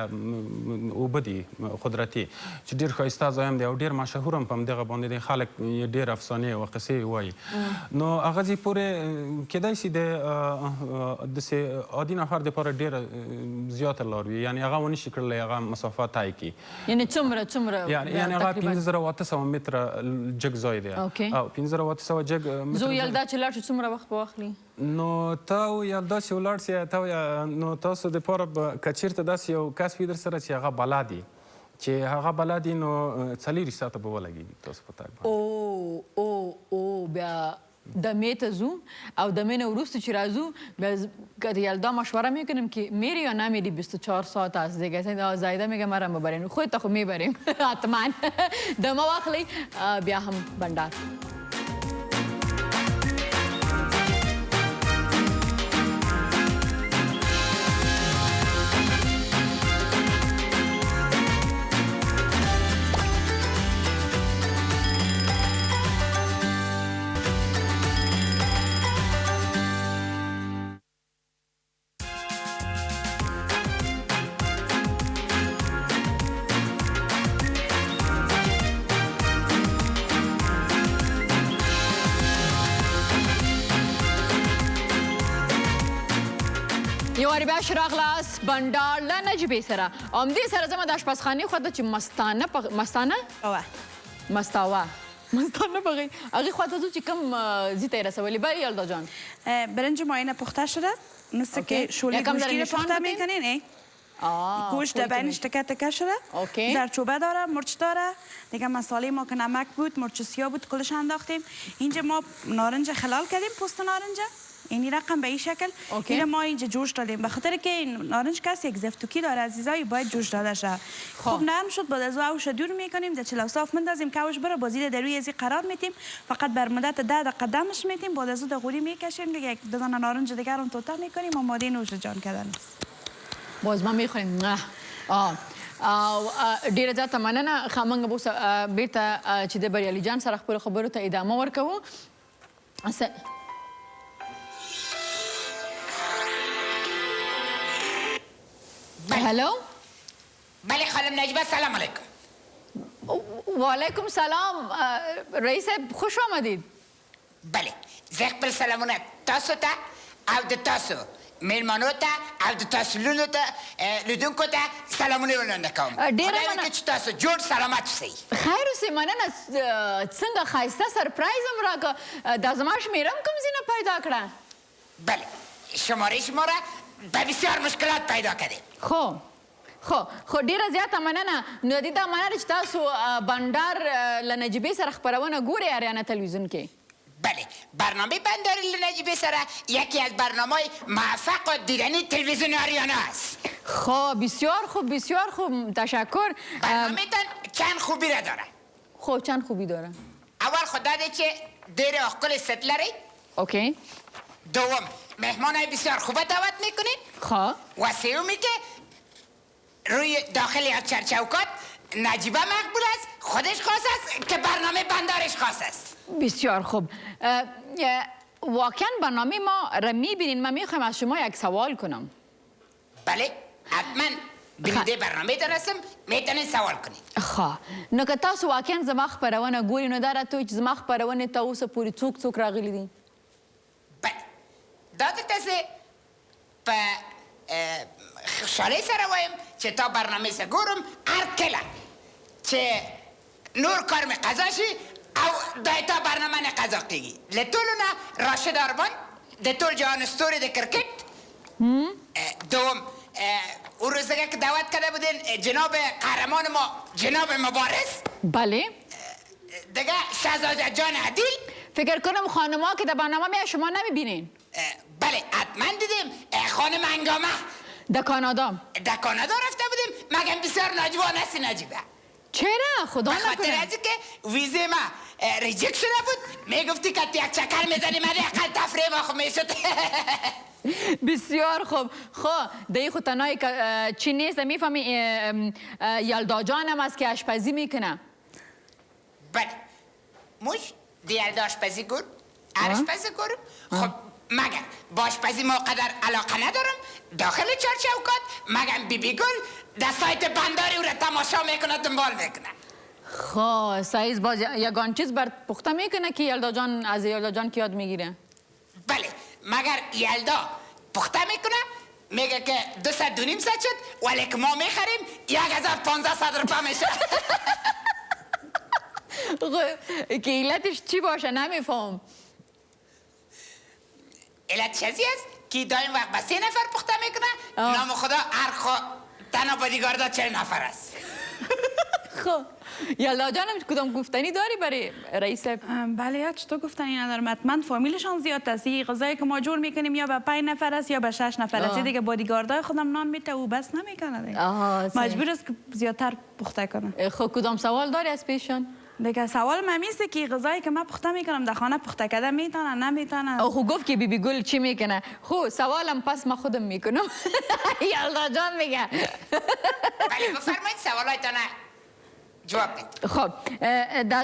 اوبه دي قدرتي چې ډېر ښایسته ځای هم دی او ډېر مشهور هم په همدغه باندې دی خلک یې ډېر افسانې او قصې وایي نو هغه ځای پورې کیدای شي د داسې عادي نفر دپاره ډېره زیاته لار وي یعنې هغه ونشي کړلی هغه مسافه طی کړي یعنې څومره یعنې هغه 15,800 متره جګ ځای دی او 15,800 جګ زه ویل دا چې لاړ شو څومره وخت به واخلي نو تا ویل داسې ولاړ سئ نو تاسو دپاره به که چېرته داسې یو کس وي در سره چې هغه بلد وي چې هغه بلد وي نو 4 ساعته به ولګېږي تاسو په تګ باندې او بیا دمې ته ځو او دمې نه وروسته چې راځو بیا که یلدا مشوره میکنیم که میری یا نمیری 24 ساعت از دیگه زایده میگه مرا ببرین خودت خو میبریم حتما دمه واخلی بیا هم بندار یو وارې بیا راغلاست بنډار له نجیبې سره او همدې سره ځمه د اشپزخانې خوا ته چې مستاوه پغی هغې خوا ته ځو چې کوم ځي ته یې رسولي بری یلدا جان برنج ماینه پخته شده مثل که شوله گوشتی رو پخته میکنین گوشت بینش تکه تکه شده زرچوبه داره مرچ داره دیگه مساله ما که نمک بود مرچ سیاه بود کلش انداختیم اینجا ما نارنج خلال کردیم پوست نارنج اینی رقم به این شکل اینو ما اینجا جوش دادیم به خاطر که این نارنج کسی یک زفتوکی داره عزیزای باید جوش داده شه خوب نرم شد بعد از اوش دور میکنیم در چلو صاف مندازیم که اوش بره بازی در روی ازی قرار میتیم فقط بر مدت 10 دقیقه دمش میتیم بعد از در غوری میکشیم دیگه یک دو دانه نارنج دیگه رو توتا میکنیم آماده نوش جان کردن است باز ما میخوریم او ډیره زیاته مننه خامنګ بوس بیرته چې د بریالي جان سره خپل خبرو ته ادامه ورکوو هلو بله خانم نجیبه سلام علیکم و علیکم سلام رئیس صاحب خوش آمدید بله زه خپل سلامونه تاسو ته او د تاسو میلمانو ته او د تاسو لونو ته لیدونکو ته سلامونه وړاندې کوم خدای وکړي چې تاسو جوړ سلامت اوسئ خیر اوسئ مننه څنګه ښایسته سرپرایز هم راکړه دا زما شمېره هم کوم ځای نه پیدا کړه بله شماره به بسیار مشکلات پیدا کړې خو ډیره زیاته مننه نو دې ته مننه چې تاسو بنډار له نجیبې سره خپرونه ګورئ اریانا تلویزیون کې بله برنامه بندار نجیبه سره یکی از برنامه‌های موفق و دیدنی تلویزیون آریانا است خب بسیار خوب تشکر برنامه‌تان چند خوبی را داره خب چند خوبی داره اول خدا ده که دیر اخکل ست لري اوکی دوم مهمانای بسیار خوبه دعوت میکنین خب و سومی که روی داخل از چرچوکات نجیبه مقبول است خودش خاص است که برنامه بندارش خاص است بسیار خوب واقعا برنامه ما را میبینین من میخوایم از شما یک سوال کنم بله حتما بیننده برنامه دارستم میتونین سوال کنید نو که تاسو واقعا زما خپرونه ګورئ نو دا راته چې زما خپرونې ته اوسه پورې څوک راغلي دي بله دا درته په خوشحالۍ سره وایم چې تا برنامه سه ګورم هر کله چې نور کار مې قضا شي او دای تا برنامه نه قضا کېږي له ټولو نه راشد اربان د ټول جهان ستوري د کرکټ دوم اون روزگه که دعوت کرده بودین جناب قهرمان ما جناب مبارز بله دیگه شهزاده جان عدیل فکر کنم خانما که در برنامه می شما نمیبینین بله حتما دیدیم خانم انگامه در کانادا رفته بودیم مگم بسیار ناجوان هستی نجیبه چرا خدا نکنه بخاطر از که ویزه ما ریجکت شده بود میگفتی که یک چکر میزنی من اقل تفریح ما خو میشد بسیار خوب دیگه خود تنهایی که چی نیست میفهمی یلدا جان هم است که آشپزی میکنه بله موش دی یلدا آشپزی کن آشپزی کنم خب مگر با آشپزی ما قدر علاقه ندارم داخل چارچوکات مگم بیبی گل در سایت بنداری او را تماشا میکنه دنبال میکنه خب سایز باز یگان چیز بر پخته میکنه که یلدا جان از یلدا جان که یاد میگیره بله مگر یلدا پخته میکنه میگه که 200 شد ولی که ما میخریم 1500 روپه میشه که علتش چی باشه نمیفهم علت چیزی است که دایم وقت با 3 نفر پخته میکنه نام خدا هر تنها بادیگاردا 40 نفر است خب یلدا جانم کدام گفتنی داری برای رئیس؟ بله چطور گفتنی ندارم حتما فامیلشان زیاد است غذایی که ما جور میکنیم یا به 5 نفر است یا به 6 نفر است دیگه بادیگاردای خودم نان میته او بس نمیکنه دیگه مجبور است که زیادتر پخته کنه خب کدام سوال داری از پیششان؟ دیگه سوال ممیسته که غذایی که من پخته میکنم در خانه پخته کردن میتونه نمیتونه خب گفت که بیبی گل چی میکنه خب سوالم پس ما خودم میکنم یلدا جان میگه بله بفرمایید سوالایتان جواب بدید خب دا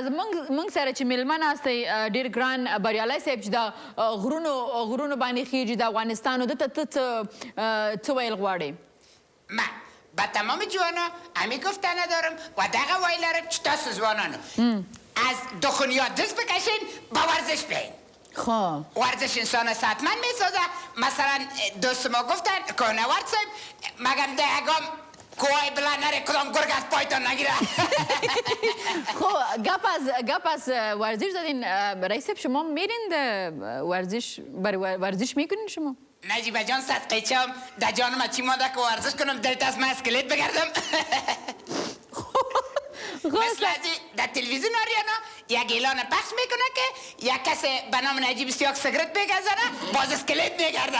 موږ سره چې میلمن هستی ډېر ګران بریالی صاحب چې دا غرونو باندې خیږي د افغانستان دته ته څه ویل غواړې من به تمام جوانا همی گفتنه دارم و دقیقه ویلره چې تاسو ځوانانو از دخونیات دست بکشین با ورزش بیاین خب ورزش انسان صحتمند میسازه مثلا دوست ما گفتن کهنورد صاحب مگم ده اگام کوهای بلند نره کدام گرگ از پایتان نگیره خب گپ از ورزش دادین رئیس صاحب شما میرین برای ورزش میکنین شما نجیبه جان صدقه چم در جانم چی مانده که ورزش کنم دلت از من اسکلت بگردم مثل ازی در تلویزیون آریانا یک اعلان پخش میکنه که یک کس به نام نجیب سیاک سگرت بگذاره باز اسکلت میگرده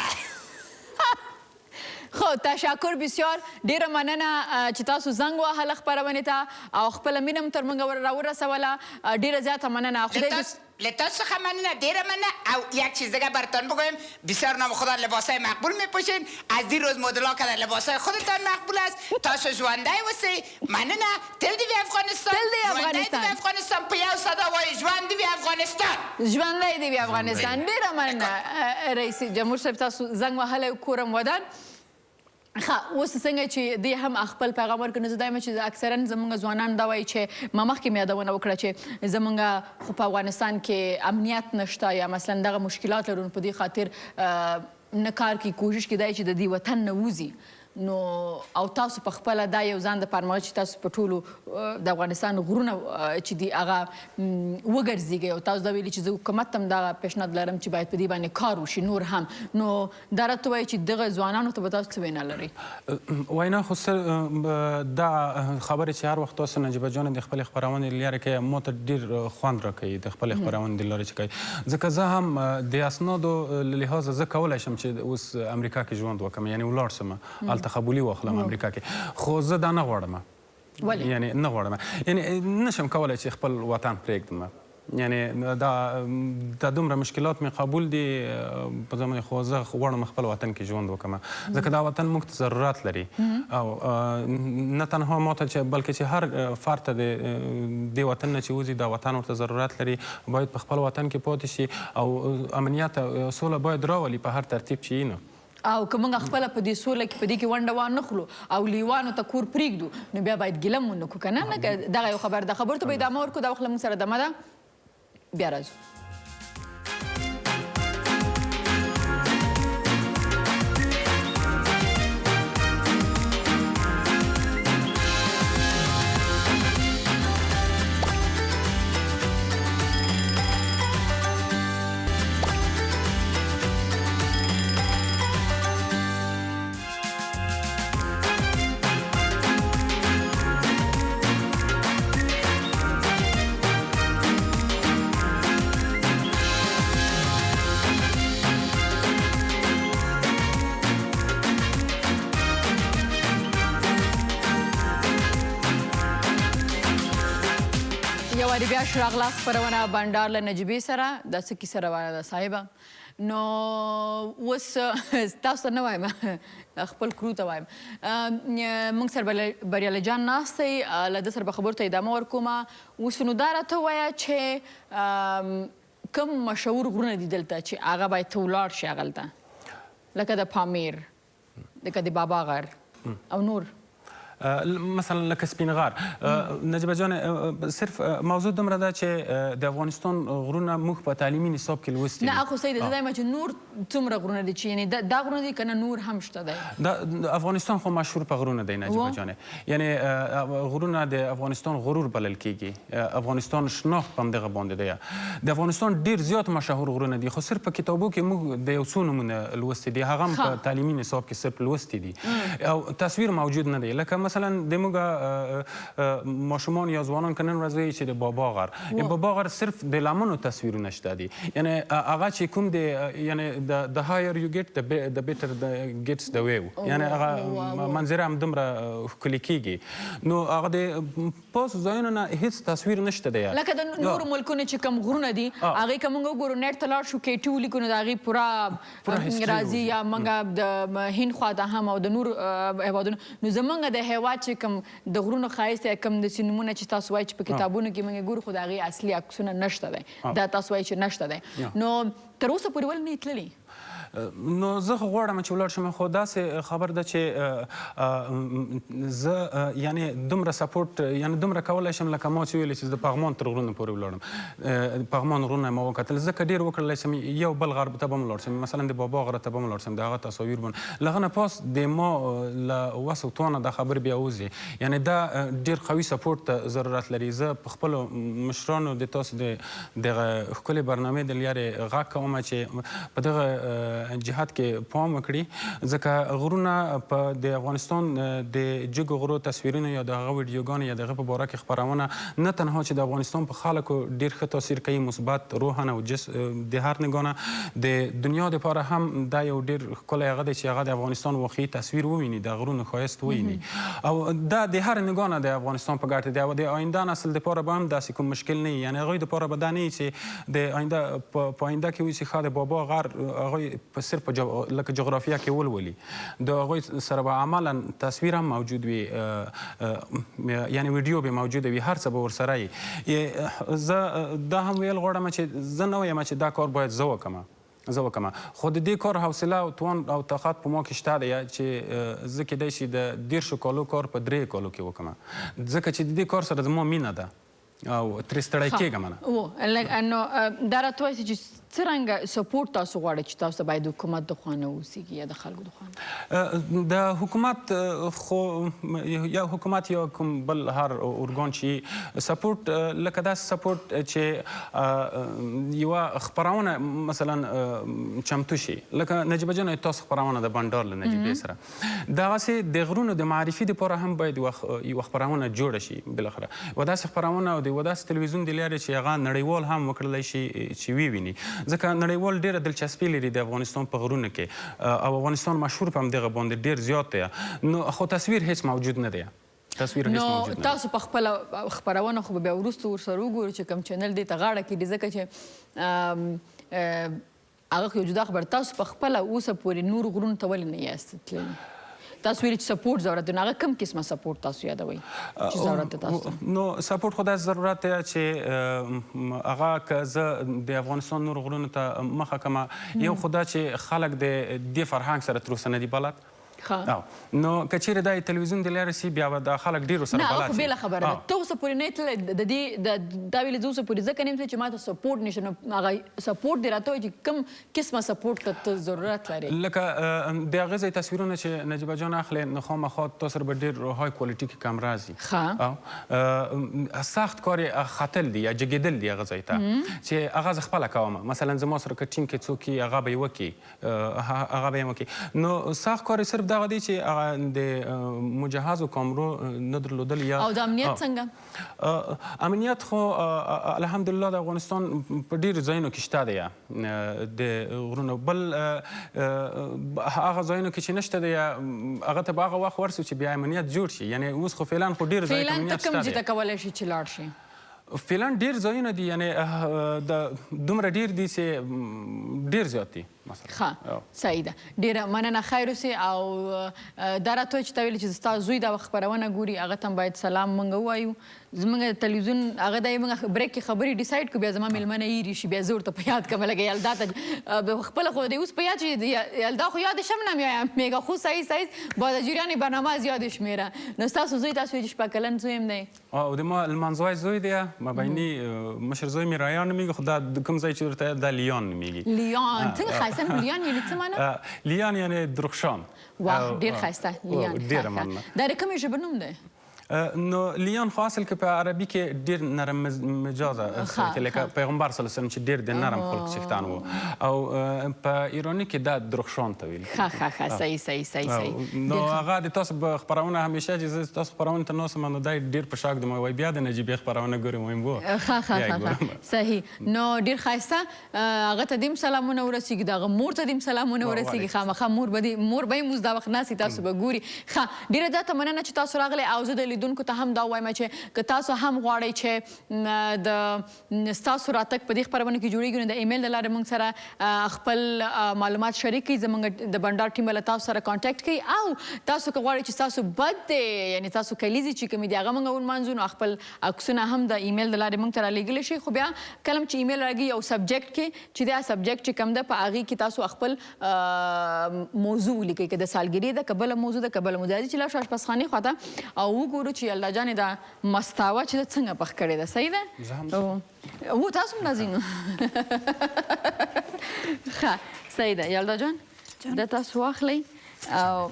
خو تشکر بسیار ډیره مننه چې تاسو زنګ وهله خپرونې ته او خپله مینه مو تر موږ راورسوله ډیره زیاته مننه له تاسو څخه مننه ډیره مننه او یک چیز دیگه براتان بگویم بسیار نام خدا لباسای مقبول میپوشین از این روز مدل‌ها که لباسای خودتان مقبول است تاسو ژوندی اوسئ مننه تل دی افغانستان ژوندی دی افغانستان په یو صدا وایي ژوندی دی افغانستان ژوندی دی افغانستان ډیره مننه رئیس جمهور صاحب تاسو زنګ وهلی کورم ودان ښه اوس څنګه چې دی هم خپل پیغام ورکړي زه دایم چې اکثرا زموږ ځوانان دا وایي چې ما مخکې مې یادونه وکړه چې زموږ خو په افغانستان کې امنیت نشته یا مثلا دغه مشکلات لرو په دې خاطر نه کار کوي کوشش کیدای چې د دې وطن نه وځي نو او تاسو په خپله دا یو ځان د پاره چې تاسو په ټولو د افغانستان غرونه چې دي هغه وګرځېږئ او تاسو دا ویلي چې زه حکومت ته هم دغه پیشنهاد لرم چې باید په دې باندې کار وشي نور هم نو دا راته وایي چې دغه ځوانانو ته به تاسو څه وینا لرئ وینا خو دا خبرې چې هر وخت تاسو نجیبه جانې د خپلې خپرونې له لارې کوي ما ته ډېر خوند راکوي د خپلې خپرونې د لارې چې کوي ځکه زه هم د اسنادو له لحاظه زه کولی شم چې اوس امریکا کې ژوند وکړم یعنې ولاړ شم قبولي واخلم امریکا کې خو زه دا نه غواړم یعنی نه غواړم یعنی نشم کولی چې خپل وطن پرېږدم یعنی دا دومره مشکلات مې قبول دي په زمانه خو زه غواړم خپل وطن کې ژوند وکړم ځکه دا وطن موږ ته ضرورت لري او نه تنها ما ته بلکې چې هر فرد ته د دې وطن نه چې وځي دا وطن ورته ضرورت لري باید په خپل وطن کې پاتې شي او امنیت او سوله باید راولي په هر ترتیب چې وي نو او که موږ خپله په دې سوله کې په دې کې ونډه وانه خلو او لیوانو ته کور پرېږدو نو بیا باید ګیله مو نه کړو که نه دغه یو خبر ده خبرو ته به ادامه ورکړو دا وخت له موږ سره دمه ده بیا راځو واري بیا شراغله خپرونه بنډار له نجیبې سره دا څه کیسه روانه ده صاحبه نو اوس تاسو ته نه وایم خپل کرو ته وایم موږ سره بریالی جان ناست دی له ده سره به خبرو ته ادامه ورکوم اوس نو دا راته ووایه چې کوم مشهور غرونه دي دلته چې هغه باید ته ولاړ شي هغلته لکه د پامیر لکه د بابا غر او نور مثلا لکه سپین غر نجیبه جان صرف موضوع دومره ده چې د افغانستان غرونه موږ په تعلیمي نصاب کې لوستي نه خو صحیح ده زه دا یم چې نور څومره غرونه دي چې یعنې دا غرونه دي که نه نور هم شته دی افغانستان خو مشهور په غرونه دی نجیبه جانې یعنې غرونه د افغانستان غرور بلل کېږي افغانستان شناخت په همدغه باندې دی د افغانستان ډېر زیات مشهور غرونه دي خو صرف په کتابو کې موږ د یو څو نومونه لوستي دي هغه هم په تعلیمي نصاب کې صرف لوستي دي او تصویر موجود نه دی لکه مثلا د موږ ماشومان یا ځوانان که نن ورځ وایي چې د بابا غر بابا غر صرف د لمنو تصویرونه شته دي یعنې هغه چې کوم د یعنې د هایر یو ګیټ د بیټر ګیټس د ویو یعنې هغه منظره هم دومره ښکلې کېږي نو هغه د پاس ځایونو نه هېڅ تصویر نشته دی لکه د نورو ملکونو چې کوم غرونه دي هغې که موږ وګورو نیټ ته لاړ شو کې ټي ولیکو نو د هغې پوره راځي یا موږ د هند خوا ته هم او د نور هېوادونو نو زموږ د هېواد چې کوم د غرونو ښایست یا کوم داسې نومونه چې تاسو وایي چې په کتابونو کې موږ ګورو خو د هغې اصلي عکسونه نشته دی دا تاسو وایي چې نشته دی نو تر اوسه پورې ولې نه تللي نو زه خو غواړم چې ولاړ شم خو داسې خبر ده چې زه یعنې دومره سپورټ یعنې دومره کولی شم لکه ما چې ویلې چې د پغمان تر غرونو پورې ولاړم پغمان غرونه ما وکتل زه که ډېر وکړلی شم یو بل غر ته به هم ولاړ شم مثلا د بابا غره ته به هم ولاړ شم د هغه تصاویر به له هغه نه پاس د ما له وس او توانه دا خبرې بیا وځي یعنې دا ډېر قوي سپورټ ته ضرورت لري زه په خپلو مشرانو د تاسو د دغه ښکلې برنامې د لارې غږ کوم چې په دغه جهت کې پام وکړي ځکه غرونه په د افغانستان د جګو غرو تصویرونه یا د هغه ویډیوګانې یا د هغه په باره کې خپرونه نه تنها چې د افغانستان په خلکو ډېر ښه تاثیر کوي مثبت روحاً او د هر نګانه د دنیا دپاره هم دا یو ډېر ښکلی هغه دی چې هغه د افغانستان واقعي تصویر وویني د غرونو ښایست وویني او دا د هر نګانه د افغانستان په ګټه دی او د آینده نسل دپاره به هم داسې کوم مشکل نه وي یعنې هغوی دپاره به دا نه وي چې د آینده په آینده کې وي چې ښه د بابا غر هغوی په صرف لکه جغرافیه کې ولولي د هغوی سره به عملا تصویر هم موجود وي یعنې ویډیو به موجوده وي هر څه به ورسره وي زه دا هم ویل غواړم چې زه نه وایم چې دا کار باید زه وکړم خو د دې کار حوصله او توان او طاقت په ما کې شته دی چې زه کیدای شي د 10 کالو کار په 3 کالو کې وکړم ځکه چې د دې کار سره زما مینه ده او ترې ستړی کېږم نه نو دا راته وایي چې څرنګه سپورټ تاسو غواړئ چې تاسو باید حکومت د خوا نه اوسیږي یا د خلکو د خوا نه د حکومت خو یا حکومت یا کوم بل هر ارګان چې سپورټ لکه داسې سپورټ چې یوه خپرونه مثلا چمتو شي لکه نجیبه جان تاسو خپرونه د بنډار له نجیبې سره دغسې د غرونو د معرفي دپاره هم باید یوه خپرونه جوړه شي بالاخره یوه داسې خپرونه او د یوه داسې تلویزیون د لارې چې هغه نړیوال هم وکړلی شي چې وویني ځکه نړیوال ډېره دلچسپي لري د افغانستان په غرونو کې او افغانستان مشهور په همدغه باندې ډېر زیات دی نو خو تصویر هیڅ موجود نه دی نو تاسو په خپله خپرونه خو به بیا وروسته ورسره وګورو چې کوم چینل دې ته غاړه کړي ځکه چې هغه یو جدا خبر تاسو په خپله اوسه پورې نور غرونو ته ولې نه یاست تللي تاسو ویلي چې سپورټ ضرورت دی نو هغه کوم قسمه سپورټ تاسو یادوئ چې ضرورت دی تاسو نو سپورټ خو داسې ضرورت دی چې هغه که زه د افغانستان نور غرونو ته مخه کړم یو خو دا چې خلک د دې فرهنګ سره تر اوسه نه دي بلد نو که چیرې دا تلویزیون د لارې سي بیا به دا خلک ډېرو سره بلد نه خو بېله خبره ده ته اوسه پورې نه یې تللی د دې دا ویلې زه اوسه پورې ځکه نه یم تللی چې ما ته سپورټ نشته نو هغه سپورټ دې راته وایي چې کوم قسمه سپورټ ته ته ضرورت لرې لکه د هغې ځای تصویرونه چې نجیبه جان اخلي نو خامخا تا سره به ډېر های کوالټي کې کمره راځي سخت کار یې ختل دی یا جګېدل دی هغه ځای ته چې هغه زه خپله کوم مثلا زما سره که ټیم کې څوک وي هغه به یې وکړي هغه به یې وکړي نو سخت کار یې صرف دغه دی چې هغه د مجهزو کامرو نه درلودل یا او د امنیت څنګه امنیت خو الحمدلله د افغانستان په ډېرو ځایونو کې شته دی د غرونو بل هغه ځایونو کې چې نشته دی هغه ته به هغه وخت ورسو چې بیا امنیت جوړ شي یعنې اوس خو فعلا خو ډېرو ځایو کې امنیت شته دی فعلا ته کوم ځای ته کولی شي چې لاړ شي فعلا ډېر ځایونه دي یعنې دومره ډېر دي چې ډېر زیات دي ښه صحیح ده ډېره مننه خیر اوسې او دا راته وایي چې تا ویلې چې ستا زوی دا خپرونه ګوري هغه ته هم باید سلام موږ ووایو زموږ تلویزیون هغه دا یې موږ بریک کې خبرې ډیسایډ کړو بیا زما میلمنه ایري شي بیا زه ورته په یاد کړم لکه یلدا ته خپله خو دی اوس په یاد چې یلدا خو یادش هم نمیایم میگه خو صحیح بازجوریان برنامه از یادش میره نو ستاسو زوی تاسو ویلي چې شپږ کلن زوی هم دی او د ما المنزوی زوی دی مابیني مشر زوی مې رایان نومیږي خو دا کوم ځای چې ورته دا لیان نومیږي لیان څنګه ښایسته نوم لیان یعنې څه معنی لیان یعنې درخشان واه ډېر ښایسته لیان ډېره مننه دا د کومې ژبې نوم دی نو لیان خو اصل کې په عربي کې ډېر نرم مجازه لکه پیغمبر صلی الله علیه وسلم چې ډېر د نرم خلق څښتن و او په ایراني کې دا درخشان ته ویل ښه صحیح نو هغه د تاسو په خپرونه همیشه چې زه تاسو خپرونه ته ناست یم نو دا ډېر په شاک دی وایي بیا د نجیبې خپرونه ګورم وایم وو ښه صحیح نو ډېر ښایسته هغه ته دې هم سلامونه ورسېږي د هغه مور ته دې هم سلامونه ورسېږي خامخا مور به یې اوس دا وخت ناستې تاسو به ګوري ښه ډېره زیاته مننه چې تاسو راغلی او زه د لیدونکو ته هم دا وایم چې که تاسو هم غواړئ چې د ستاسو راتګ په دې خپرونه کې جوړېږي نو د ایمیل د لارې موږ سره خپل معلومات شریک کړئ زموږ د بنډار ټیم به له تاسو سره کانټیکټ کوي او تاسو که غواړئ چې ستاسو بد دی یعنې تاسو کلیزې چې کومې دي هغه موږ ونمانځو نو خپل عکسونه هم د ایمیل د لارې موږ ته رالیږلی شي خو بیا کله چې ایمیل راځي یو سبجیکټ کې چې دا سبجیکټ چې کوم ده په هغې کې تاسو خپل موضوع ولیکئ که د سالګرې ده که بله موضوع ده که بله موضوع ده چې لاړ شو اشپزخانې خواته او وګورو چې یلدا جانې دا مستاوه چې ده څنګه پخ کړې ده صحیح ده و تاسو هم راځئ نو ښه صحیح ده یلدا جان دا تاسو واخلئ او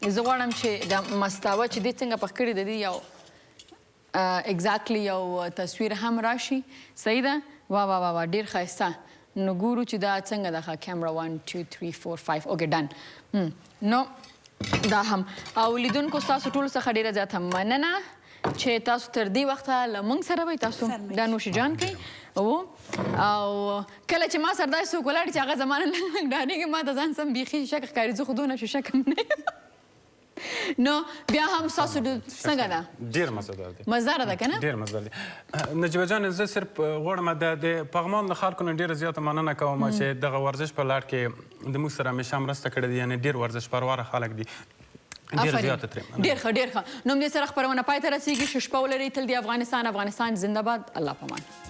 زه غواړم چې دا مستاوه چې دې څنګه پخ کړې ده دې یو اګزاکټلی یو تصویر هم راشي صحیح ده واه ډېر ښایسته نو ګورو چې دا څنګه ده ښه کیمرا 1 2 3 4 5 اوکې ډن نو دا هم او لیدونکو ستاسو ټولو څخه ډېره زیاته مننه چې تاسو تر دې وخته له موږ سره وئ تاسو دا نوشیجان کوئ او کله چې ما سره داسې څوک ولاړ چې هغه زما نه لږ ډارېږي ما ته ځان سم بیخي شک ښکاري زه خو دونه چې شک هم نه یم نو بیا هم ستاسو څنګه ده ډېر مزهدار دی مزداره ده که نه ډېر مزدار دی نجیبه جان زه صرف غواړم د پغمان د خلکو نه ډېره زیاته مننه کوم چې دغه ورزش په لړ کې د موږ سره همیشه مرسته کړې ده یعنې ډېر ورزش پرواره خلک دي ډېر زیاته ترې ډېر ښه ډېر ښه نو همدې سره خپرونه پای ته رسېږي ښه شپه ولرئ تل د افغانستان زنده باد الله پامان